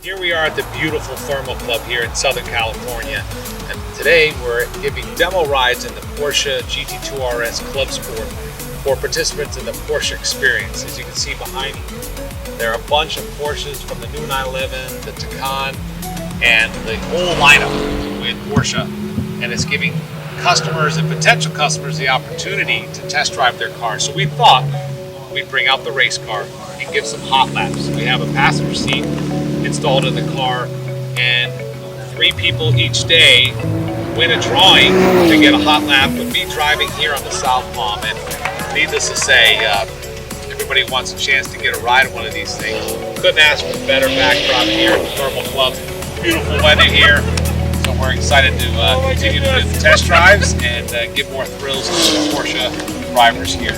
Here we are at the beautiful Thermal Club here in Southern California, and today we're giving demo rides in the Porsche GT2 RS Clubsport for participants in the Porsche Experience. As you can see behind me, there are a bunch of Porsches from the new 911, the Taycan, and the whole lineup with Porsche, and it's giving customers and potential customers the opportunity to test drive their cars. So we thought we'd bring out the race car and give some hot laps. We have a passenger seat installed in the car, and 3 people each day win a drawing to get a hot lap with me driving here on the South Palm. And needless to say, everybody wants a chance to get a ride in one of these things. Couldn't ask for a better backdrop here at the Thermal Club. Beautiful weather here, so we're excited to continue to do the test drives and give more thrills to the Porsche drivers here.